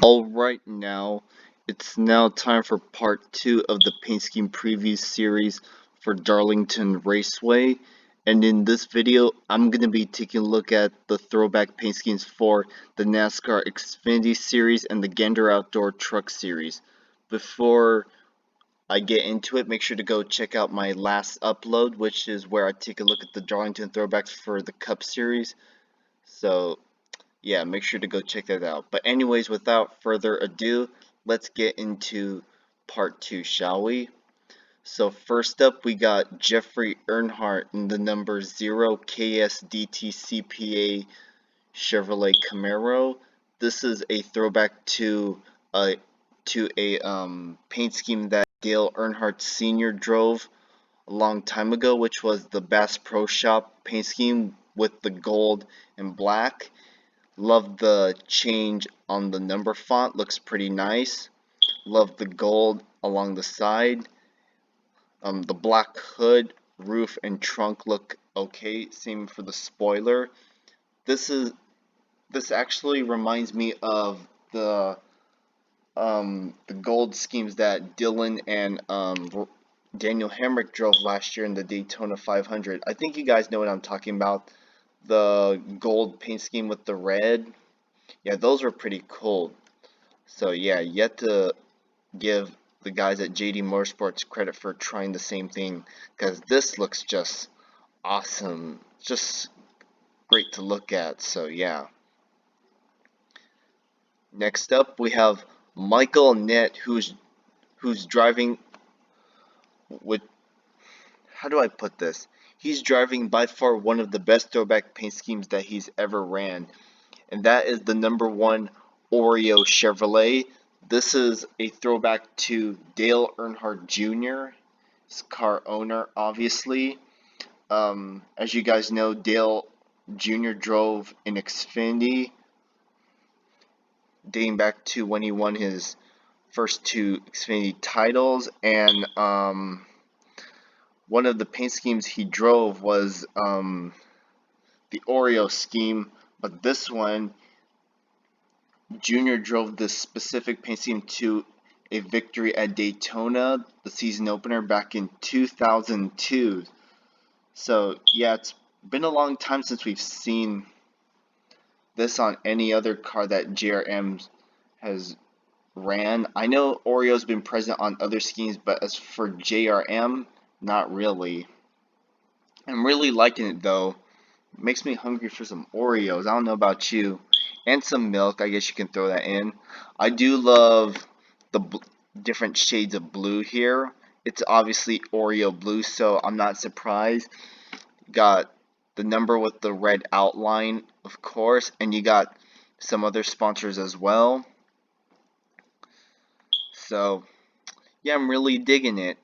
Alright, it's now time for part 2 of the paint scheme preview series for Darlington Raceway. And in this video, I'm going to be taking a look at the throwback paint schemes for the NASCAR Xfinity series and the Gander Outdoor Truck series. Before I get into it, make sure to go check out my last upload, which is where I take a look at the Darlington throwbacks for the Cup series. So yeah, make sure to go check that out. But anyways, without further ado, let's get into part 2, shall we? So first up, we got Jeffrey Earnhardt in the number 0 KSDT Chevrolet Camaro. This is a throwback to a paint scheme that Dale Earnhardt Sr. drove a long time ago, which was the Bass Pro Shop paint scheme with the gold and black. Love the change on the number font, looks pretty nice. Love the gold along the side. The black hood, roof, and trunk look okay. Same for the spoiler. This actually reminds me of the gold schemes that Dylan and Daniel Hemric drove last year in the Daytona 500. I think you guys know what I'm talking about. The gold paint scheme with the red. Yeah, those were pretty cool. So yeah, yet to give the guys at JD Motorsports credit for trying the same thing, because this looks just awesome, just great to look at. So yeah. Next up, we have Michael Nett, who's driving with, how do I put this? He's driving by far one of the best throwback paint schemes that he's ever ran, and that is the number 1 Oreo Chevrolet. This is a throwback to Dale Earnhardt Jr., his car owner, obviously. As you guys know, Dale Jr. drove an Xfinity dating back to when he won his first 2 Xfinity titles, and one of the paint schemes he drove was the Oreo scheme, but this one, Junior drove this specific paint scheme to a victory at Daytona, the season opener back in 2002. So yeah, it's been a long time since we've seen this on any other car that JRM has ran. I know Oreo's been present on other schemes, but as for JRM, not really. I'm really liking it though. It makes me hungry for some Oreos. I don't know about you. And some milk, I guess you can throw that in. I do love the different shades of blue here. It's obviously Oreo blue, so I'm not surprised. Got the number with the red outline, of course, and you got some other sponsors as well. So, yeah, I'm really digging it.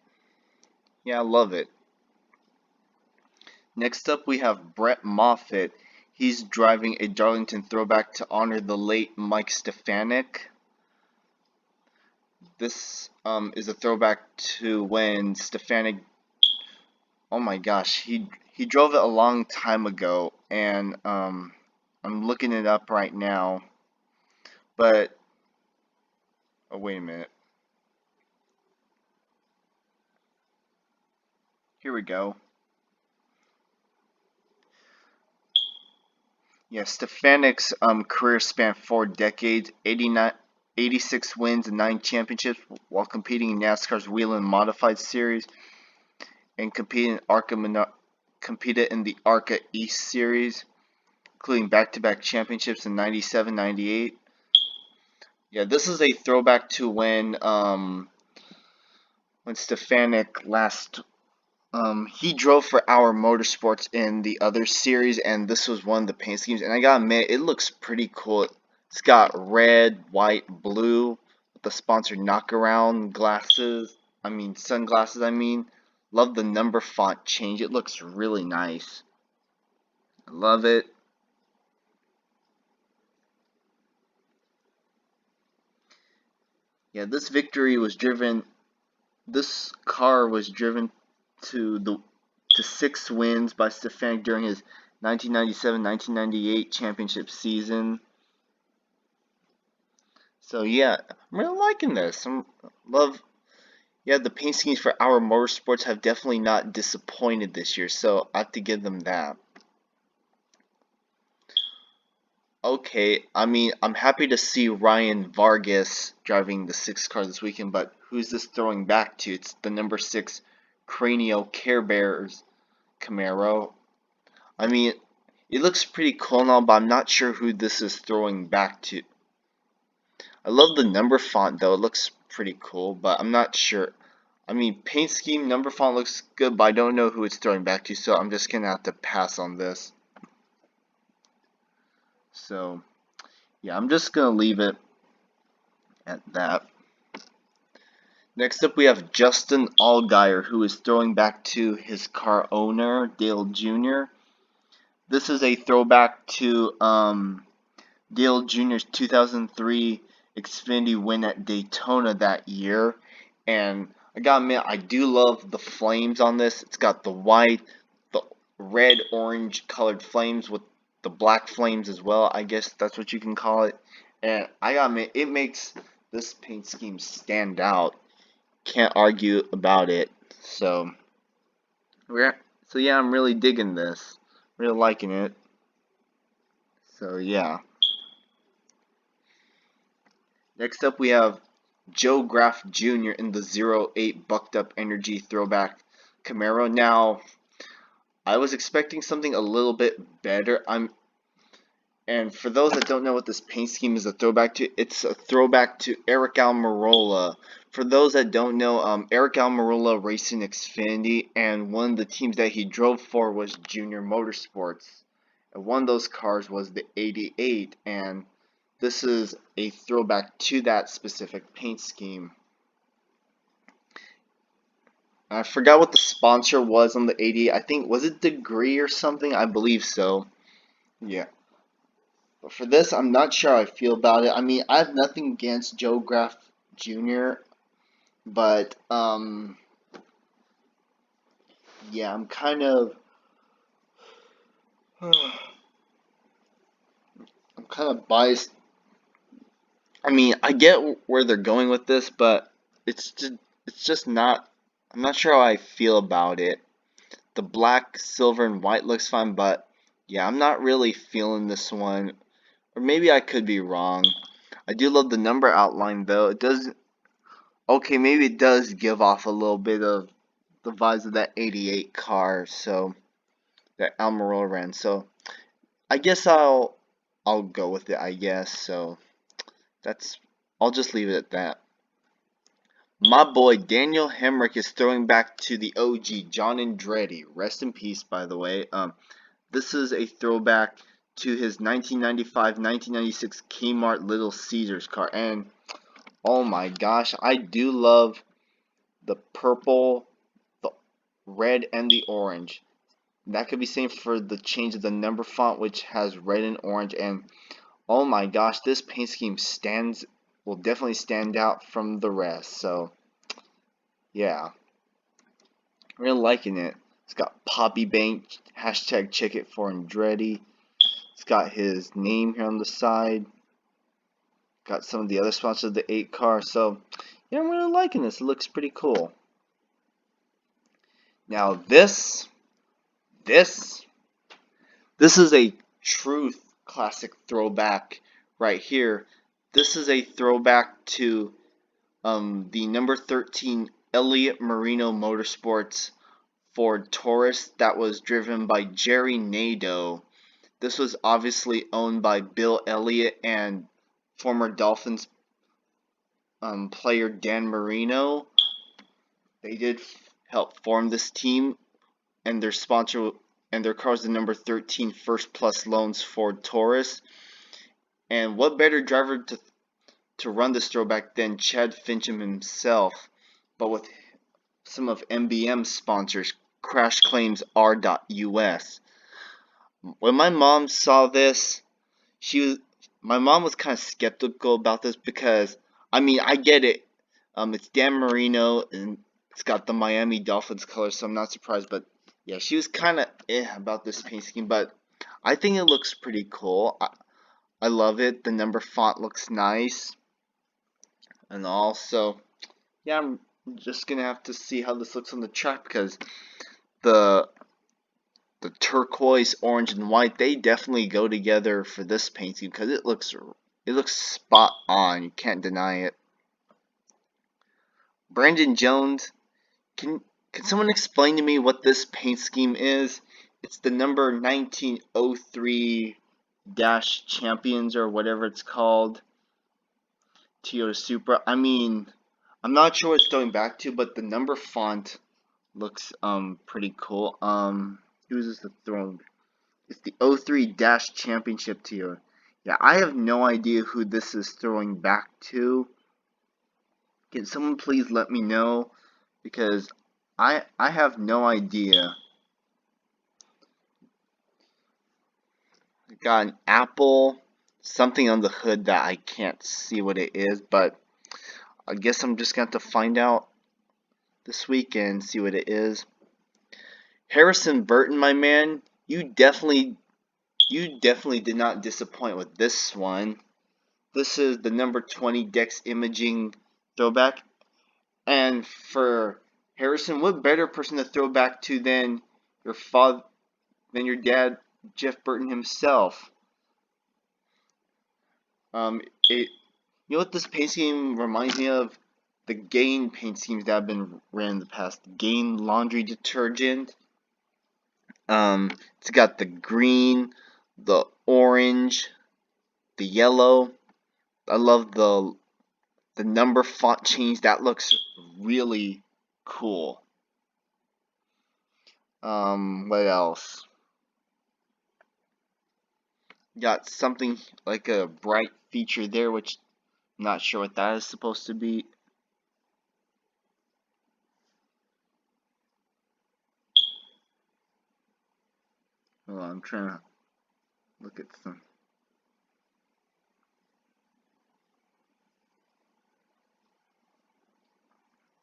Yeah, I love it. Next up, we have Brett Moffitt. He's driving a Darlington throwback to honor the late Mike Stefanik. This is a throwback to when Stefanik, oh my gosh, he drove it a long time ago, and I'm looking it up right now. But oh, wait a minute. Here we go. Yeah, Stefanik's career spanned 4 decades, 86 wins and 9 championships while competing in NASCAR's Whelen Modified Series and competed in the ARCA East Series, including back-to-back championships in 97, 98. Yeah, this is a throwback to when Stefanik last he drove for Our Motorsports in the other series, and this was one of the paint schemes, and I gotta admit, it looks pretty cool. It's got red, white, blue, with the sponsor knockaround sunglasses, Love the number font change. It looks really nice. I love it. Yeah, this car was driven to 6 wins by Stefanik during his 1997-1998 championship season. So yeah, I'm really liking this. Yeah, the paint schemes for our motorsports have definitely not disappointed this year, so I have to give them that. Okay, I mean, I'm happy to see Ryan Vargas driving the 6 car this weekend, but who's this throwing back to? It's the number 6 Cranio Care Bears Camaro. I mean, it looks pretty cool now, but I'm not sure who this is throwing back to. I love the number font though, it looks pretty cool, but I'm not sure. I mean, paint scheme, number font looks good, but I don't know who it's throwing back to, so I'm just gonna have to pass on this. So, yeah, I'm just gonna leave it at that. Next up, we have Justin Allgaier, who is throwing back to his car owner, Dale Jr. This is a throwback to Dale Jr.'s 2003 Xfinity win at Daytona that year. And I gotta admit, I do love the flames on this. It's got the white, the red, orange colored flames with the black flames as well. I guess that's what you can call it. And I gotta admit, it makes this paint scheme stand out. Can't argue about it. So, yeah, I'm really digging this. Really liking it. So, yeah. Next up, we have Joe Graf Jr. in the 08 Bucked Up Energy Throwback Camaro. Now, I was expecting something a little bit better. And for those that don't know what this paint scheme is a throwback to, it's a throwback to Eric Almirola. For those that don't know, Eric Almirola raced in Xfinity, and one of the teams that he drove for was Junior Motorsports. And one of those cars was the 88, and this is a throwback to that specific paint scheme. I forgot what the sponsor was on the 88. I think, was it Degree or something? I believe so. Yeah. But for this, I'm not sure how I feel about it. I mean, I have nothing against Joe Graf Jr., but, yeah, I'm kind of, biased. I mean, I get where they're going with this, but it's just not, I'm not sure how I feel about it. The black, silver, and white looks fine, but yeah, I'm not really feeling this one. Or maybe I could be wrong. I do love the number outline though. It does, okay, maybe it does give off a little bit of the vibes of that 88 car, so that Almirola ran. So I guess I'll go with it, I guess. So that's, I'll just leave it at that. My boy Daniel Hemric is throwing back to the OG John Andretti. Rest in peace, by the way. This is a throwback to his 1995-1996 Kmart Little Caesars car, and oh my gosh, I do love the purple, the red, and the orange. That could be same for the change of the number font, which has red and orange, and oh my gosh, this paint scheme will definitely stand out from the rest. So yeah, really liking it. It's got Poppy Bank, hashtag check it for Andretti. It's got his name here on the side. Got some of the other sponsors of the 8 car. So yeah, I'm really liking this. It looks pretty cool. Now this is a true classic throwback right here. This is a throwback to the number 13 Elliott Marino Motorsports Ford Taurus that was driven by Jerry Nadeau. This was obviously owned by Bill Elliott and former Dolphins player Dan Marino. They did help form this team, and their sponsor and their car is the number 13 First Plus Loans Ford Taurus. And what better driver to run this throwback than Chad Fincham himself, but with some of MBM's sponsors, Crash Claims R.US. When my mom saw this, my mom was kind of skeptical about this because, I mean, I get it. It's Dan Marino and it's got the Miami Dolphins colors, so I'm not surprised. But yeah, she was kind of about this paint scheme, but I think it looks pretty cool. I love it. The number font looks nice. And also, yeah, I'm just gonna have to see how this looks on the track because the the turquoise, orange, and white, they definitely go together for this paint scheme because it looks spot on. You can't deny it. Brandon Jones, can someone explain to me what this paint scheme is? It's the number 1903 dash champions or whatever it's called. Toyota Supra. I mean, I'm not sure what it's going back to, but the number font looks pretty cool. Who's this the throne? It's the 03 Dash Championship tier. Yeah, I have no idea who this is throwing back to. Can someone please let me know? Because I have no idea. Got an apple, something on the hood that I can't see what it is, but I guess I'm just going to have to find out this weekend, see what it is. Harrison Burton, my man, you definitely did not disappoint with this one. This is the number 20 Dex Imaging throwback. And for Harrison, what better person to throw back to than your dad, Jeff Burton himself? You know what this paint scheme reminds me of? The Gain paint schemes that have been ran in the past. Gain laundry detergent. It's got the green, the orange, the yellow. I love the number font change. That looks really cool. What else? Got something like a bright feature there, which I'm not sure what that is supposed to be. Hold on, I'm trying to look at some.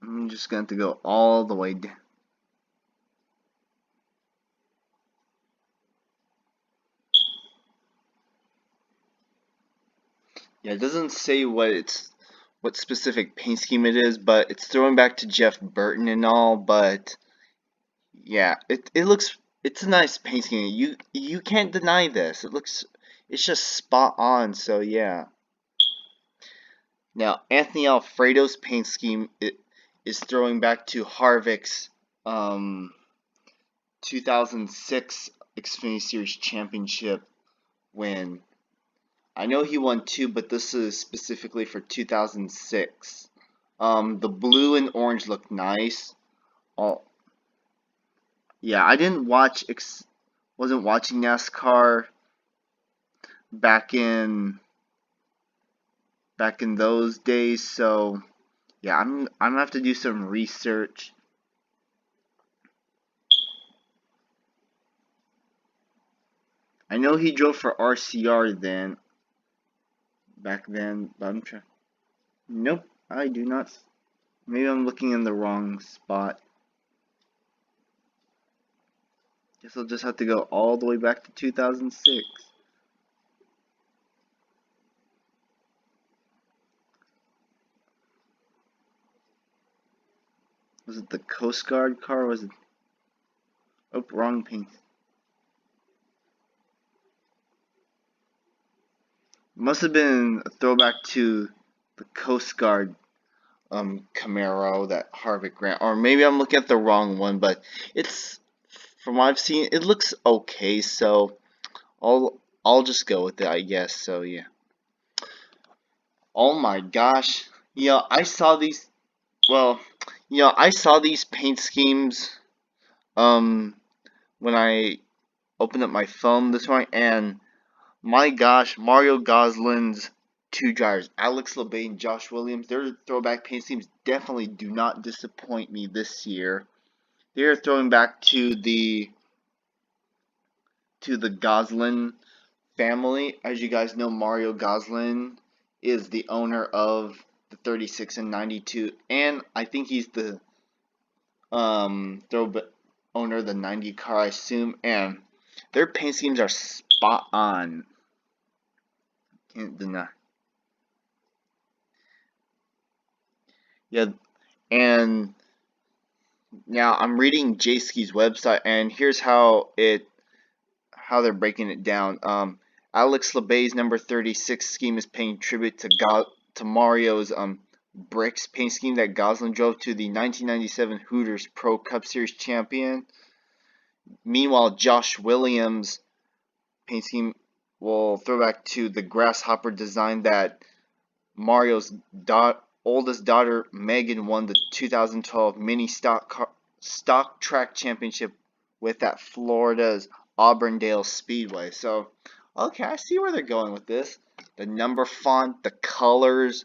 I'm just going to have to go all the way down. Yeah, it doesn't say what specific paint scheme it is, but it's throwing back to Jeff Burton and all, but yeah, it's a nice paint scheme. You can't deny this. It's just spot on, so yeah. Now, Anthony Alfredo's paint scheme is throwing back to Harvick's 2006 Xfinity Series Championship win. I know he won two, but this is specifically for 2006. The blue and orange look nice. Oh, yeah, I didn't wasn't watching NASCAR back in those days, so yeah, I'm gonna have to do some research. I know he drove for RCR back then, but I'm trying. Nope, I do not. Maybe I'm looking in the wrong spot. Guess I'll just have to go all the way back to 2006. Was it the Coast Guard car? Or was it? Oh, wrong paint. Must have been a throwback to the Coast Guard Camaro that Harvick ran, or maybe I'm looking at the wrong one. But it's from what I've seen, it looks okay. So I'll just go with it, I guess. So yeah. Oh my gosh, I saw these. Well, I saw these paint schemes when I opened up my phone this morning, and my gosh, Mario Gosling's two drivers, Alex Labate, Josh Williams, their throwback paint schemes definitely do not disappoint me this year. They're throwing back to the Gosling family. As you guys know, Mario Gosling is the owner of the 36 and 92, and I think he's the owner of the 90 car, I assume, and their paint schemes are spot on. Can't deny. Yeah, and now I'm reading J-Ski's website, and here's how they're breaking it down. Alex Labay's number 36 scheme is paying tribute to Mario's bricks paint scheme that Gosling drove to the 1997 Hooters Pro Cup Series champion. Meanwhile, Josh Williams' paint scheme will throw back to the grasshopper design that Mario's oldest daughter Megan won the 2012 mini stock track championship with at Florida's Auburndale Speedway. So, okay, I see where they're going with this. The number font, the colors.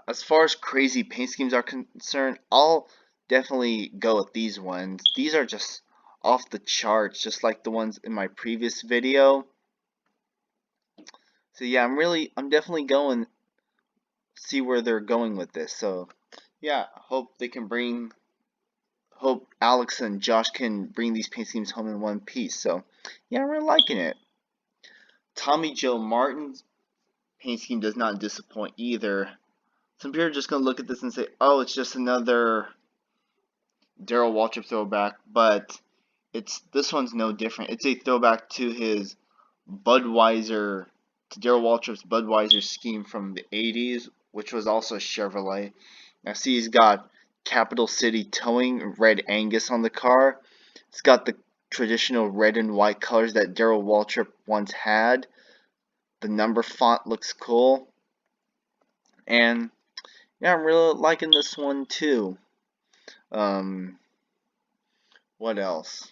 As far as crazy paint schemes are concerned, I'll definitely go with these ones. These are just off the charts, just like the ones in my previous video. So yeah, I'm definitely going see where they're going with this. So yeah, hope Alex and Josh can bring these paint schemes home in one piece. So yeah, I'm really liking it. Tommy Joe Martin's paint scheme does not disappoint either. Some people are just gonna look at this and say, oh, it's just another Darrell Waltrip throwback, but this one's no different. It's a throwback to his Budweiser, to Darrell Waltrip's Budweiser scheme from the 80s, which was also Chevrolet. Now see, he's got Capital City Towing, red Angus on the car. It's got the traditional red and white colors that Darrell Waltrip once had. The number font looks cool. And yeah, I'm really liking this one too. What else?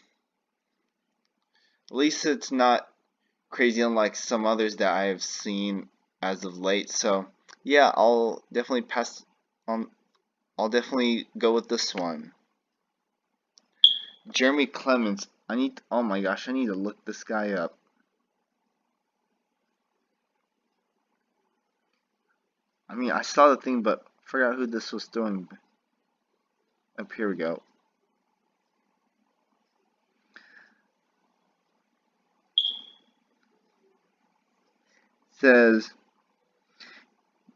At least it's not crazy unlike some others that I have seen as of late. So yeah, I'll definitely I'll definitely go with this one. Jeremy Clements. Oh my gosh, I need to look this guy up. I mean, I saw the thing, but forgot who this was throwing. Up here we go. Says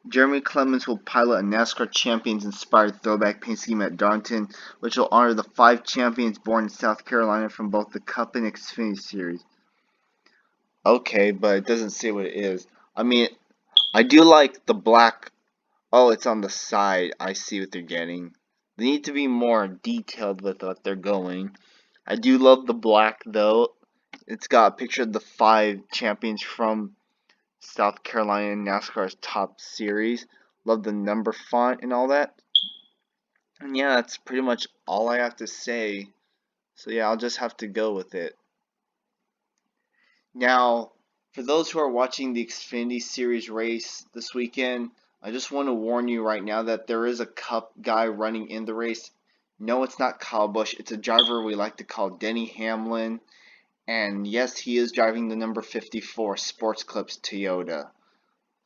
Jeremy Clements will pilot a NASCAR Champions-inspired throwback paint scheme at Darlington, which will honor the 5 champions born in South Carolina from both the Cup and Xfinity series. Okay, but it doesn't say what it is. I mean, I do like the black. Oh, it's on the side. I see what they're getting. They need to be more detailed with what they're going. I do love the black, though. It's got a picture of the 5 champions from South Carolina NASCAR's top series. Love the number font and all that. And yeah, that's pretty much all I have to say. So yeah, I'll just have to go with it. Now, for those who are watching the Xfinity Series race this weekend, I just want to warn you right now that there is a Cup guy running in the race. No, it's not Kyle Busch. It's a driver we like to call Denny Hamlin. And yes, he is driving the number 54 Sports Clips Toyota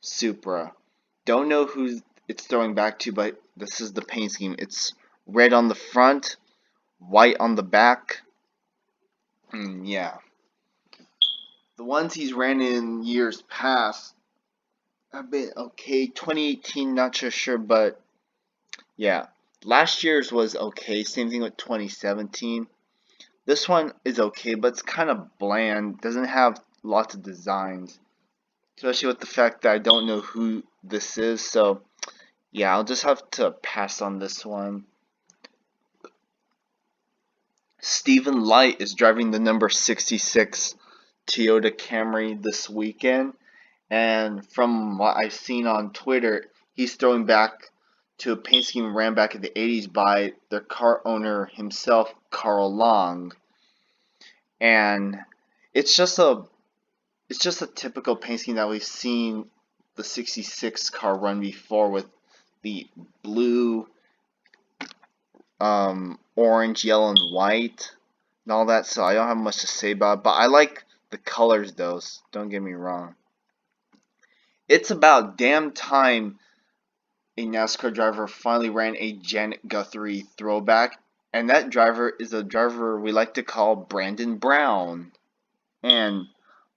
Supra. Don't know who it's throwing back to, but this is the paint scheme. It's red on the front, white on the back. Yeah. The ones he's ran in years past have been okay. 2018, not so sure, but yeah. Last year's was okay. Same thing with 2017. This one is okay, but it's kind of bland. Doesn't have lots of designs. Especially with the fact that I don't know who this is. So, yeah, I'll just have to pass on this one. Stephen Light is driving the number 66 Toyota Camry this weekend. And from what I've seen on Twitter, he's throwing back to a paint scheme ran back in the 80s by their car owner himself, Carl Long. And it's just a typical paint scheme that we've seen the 66 car run before, with the blue, orange, yellow, and white and all that. So I don't have much to say about it, but I like the colors though, so don't get me wrong. It's about damn time a NASCAR driver finally ran a Janet Guthrie throwback, and that driver is a driver we like to call Brandon Brown. And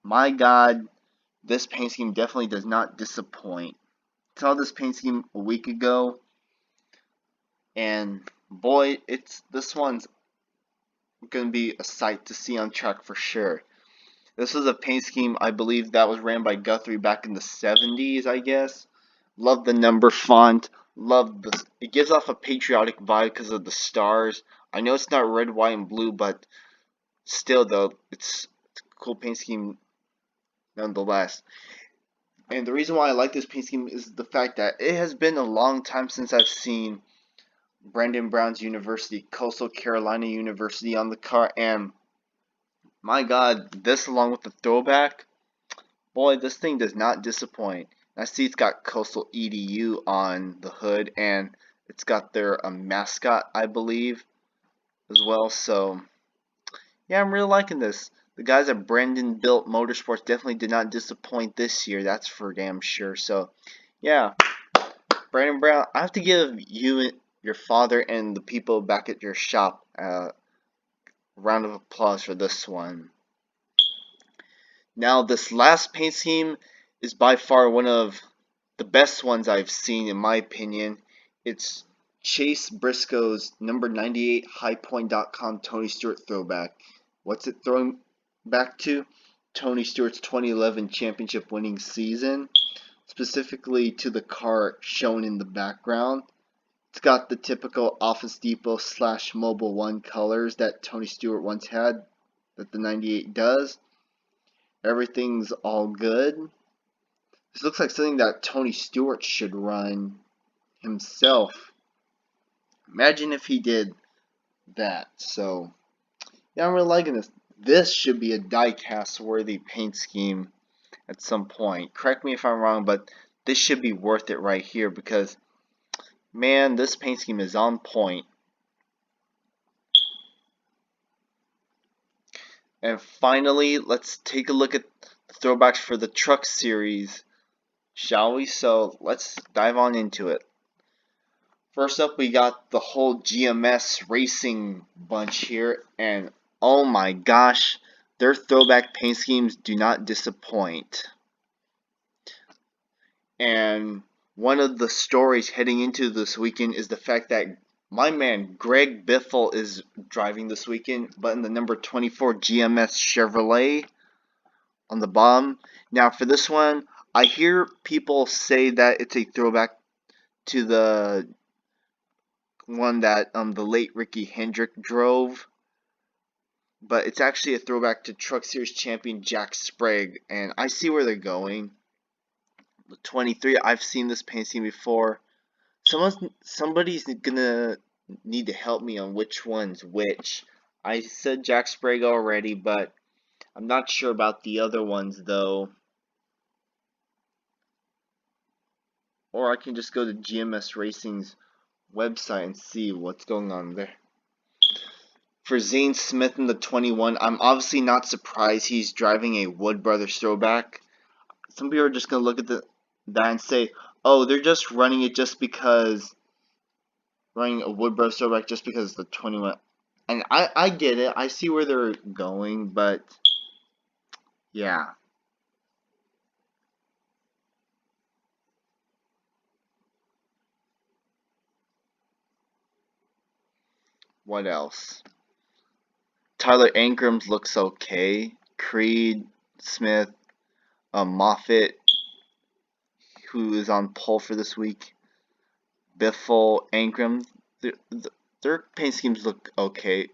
my God, this paint scheme definitely does not disappoint. Saw this paint scheme a week ago. And boy, this one's gonna be a sight to see on track for sure. This was a paint scheme I believe that was ran by Guthrie back in the 70s, I guess. Love the number font. Love the. It gives off a patriotic vibe because of the stars. I know it's not red, white, and blue, but still, though, it's a cool paint scheme nonetheless. And the reason why I like this paint scheme is the fact that it has been a long time since I've seen Brandon Brown's University, Coastal Carolina University on the car, and my God, this along with the throwback, boy, this thing does not disappoint. I see it's got Coastal EDU on the hood, and it's got their mascot, I believe, as well. So, yeah, I'm really liking this. The guys at Brandon Built Motorsports definitely did not disappoint this year. That's for damn sure. So, yeah, Brandon Brown, I have to give you, your father, and the people back at your shop a round of applause for this one. Now, this last paint scheme is by far one of the best ones I've seen, in my opinion. It's Chase Briscoe's number 98 highpoint.com Tony Stewart throwback. What's it throwing back to? Tony Stewart's 2011 championship winning season, specifically to the car shown in the background. It's got the typical Office Depot / Mobile One colors that Tony Stewart once had, that the 98 does. Everything's all good. This looks like something that Tony Stewart should run himself. Imagine if he did that. So, yeah, I'm really liking this. This should be a die-cast worthy paint scheme at some point. Correct me if I'm wrong, but this should be worth it right here because, man, this paint scheme is on point. And finally, let's take a look at the throwbacks for the truck series, shall we? So let's dive on into it. First up, we got the whole GMS racing bunch here, and oh my gosh, their throwback paint schemes do not disappoint. And one of the stories heading into this weekend is the fact that my man Greg Biffle is driving this weekend, but in the number 24 GMS Chevrolet on the bottom. Now for this one, I hear people say that it's a throwback to the one that the late Ricky Hendrick drove, but it's actually a throwback to Truck Series champion Jack Sprague, and I see where they're going. The 23, I've seen this paint scheme before. Somebody's gonna need to help me on which one's which. I said Jack Sprague already, but I'm not sure about the other ones though. Or I can just go to GMS Racing's website and see what's going on there. For Zane Smith in the 21, I'm obviously not surprised he's driving a Wood Brothers throwback. Some people are just going to look at that and say, oh, they're just running it just because, running a Wood Brothers throwback just because it's the 21. And I get it. I see where they're going, but yeah. What else? Tyler Ankram's looks okay. Creed, Smith, Moffitt, who is on pole for this week. Biffle, Ankram, their paint schemes look okay.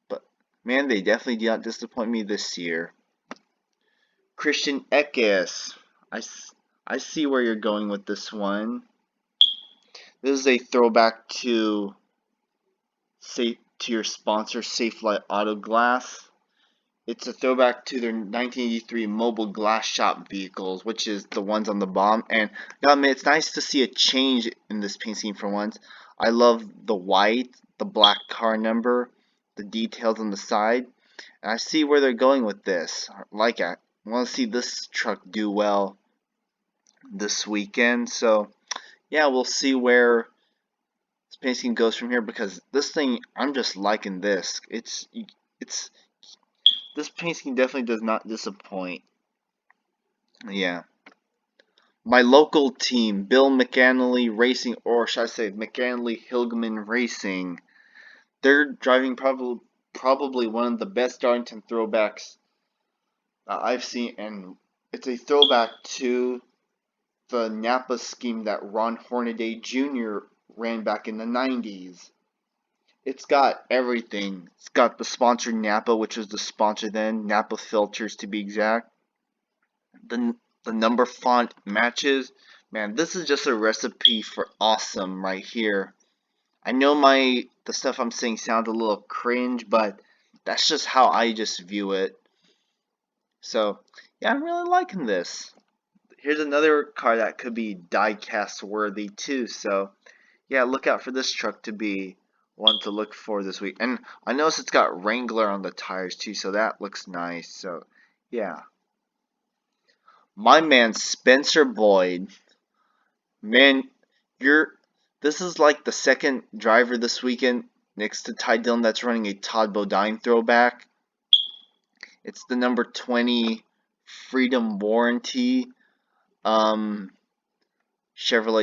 But, man, they definitely did not disappoint me this year. Christian Eckes. I see where you're going with this one. This is a throwback to your sponsor, Safelite Auto Glass. It's a throwback to their 1983 mobile glass shop vehicles, which is the ones on the bottom. And I mean, it's nice to see a change in this paint scheme for once. I love the white, the black car number, the details on the side. And I see where they're going with this. Like, I want to see this truck do well this weekend. So, yeah, we'll see where this paint scheme goes from here, because this thing, I'm just liking this. It's this paint scheme definitely does not disappoint. Yeah. my local team, Bill McAnally Racing, or should I say McAnally Hilgman Racing, they're driving probably one of the best Darlington throwbacks I've seen, and it's a throwback to the Napa scheme that Ron Hornaday Jr. ran back in the 90s. It's got everything. It's got the sponsor Napa, which was the sponsor then, Napa Filters to be exact. The number font matches. Man, this is just a recipe for awesome right here. I know the stuff I'm saying sounds a little cringe, but that's just how I just view it. So, yeah, I'm really liking this. Here's another car that could be die-cast worthy too. So, yeah, look out for this truck to be one to look for this week. And I noticed it's got Wrangler on the tires too, so that looks nice. So, yeah. My man Spencer Boyd, man, this is like the second driver this weekend next to Ty Dillon that's running a Todd Bodine throwback. It's the number 20 Freedom Warranty Chevrolet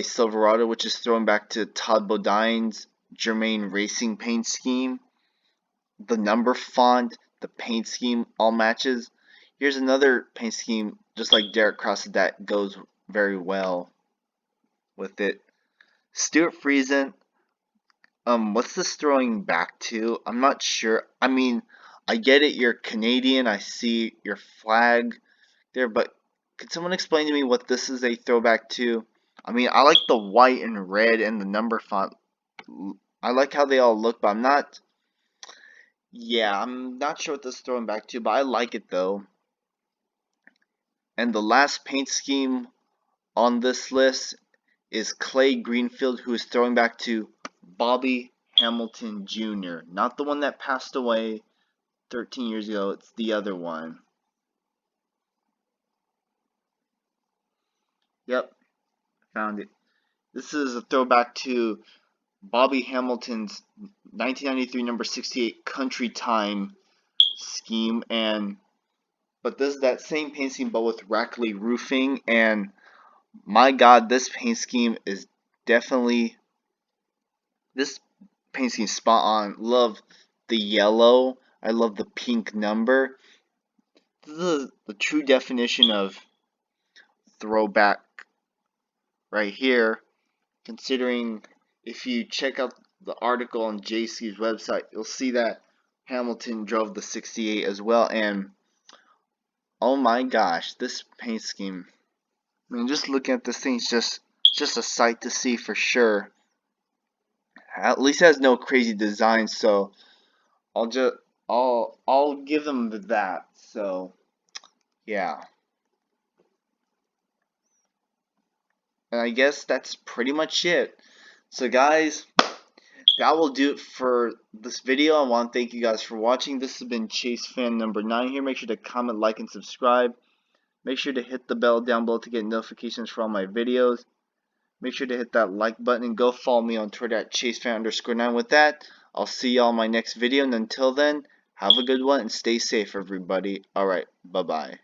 Silverado, which is thrown back to Todd Bodine's Germain Racing paint scheme. The number font, the paint scheme all matches. Here's another paint scheme just like Derek Cross that goes very well with it. Stuart Friesen, what's this throwing back to? I'm not sure. I mean, I get it, you're Canadian, I see your flag there, but could someone explain to me what this is a throwback to? I mean, I like the white and red and the number font. I like how they all look, but I'm not sure what this is throwing back to, but I like it though. And the last paint scheme on this list is Clay Greenfield, who is throwing back to Bobby Hamilton Jr. Not the one that passed away 13 years ago, it's the other one. Yep, found it. This is a throwback to Bobby Hamilton's 1993 number 68 Country Time scheme, but this is that same paint scheme but with Rackley roofing, and my god, this paint scheme is definitely spot on. Love the yellow. I love the pink number. This is the true definition of throwback right here, considering if you check out the article on JC's website, you'll see that Hamilton drove the 68 as well, and oh my gosh, this paint scheme, I mean, just looking at this thing is just a sight to see for sure. At least it has no crazy design, so I'll give them that. So yeah, and I guess that's pretty much it. So guys, that will do it for this video. I want to thank you guys for watching. This has been Chase Fan number 9 here. Make sure to comment, like, and subscribe. Make sure to hit the bell down below to get notifications for all my videos. Make sure to hit that like button and go follow me on Twitter at ChaseFan_9. With that, I'll see y'all in my next video. And until then, have a good one and stay safe, everybody. Alright, bye-bye.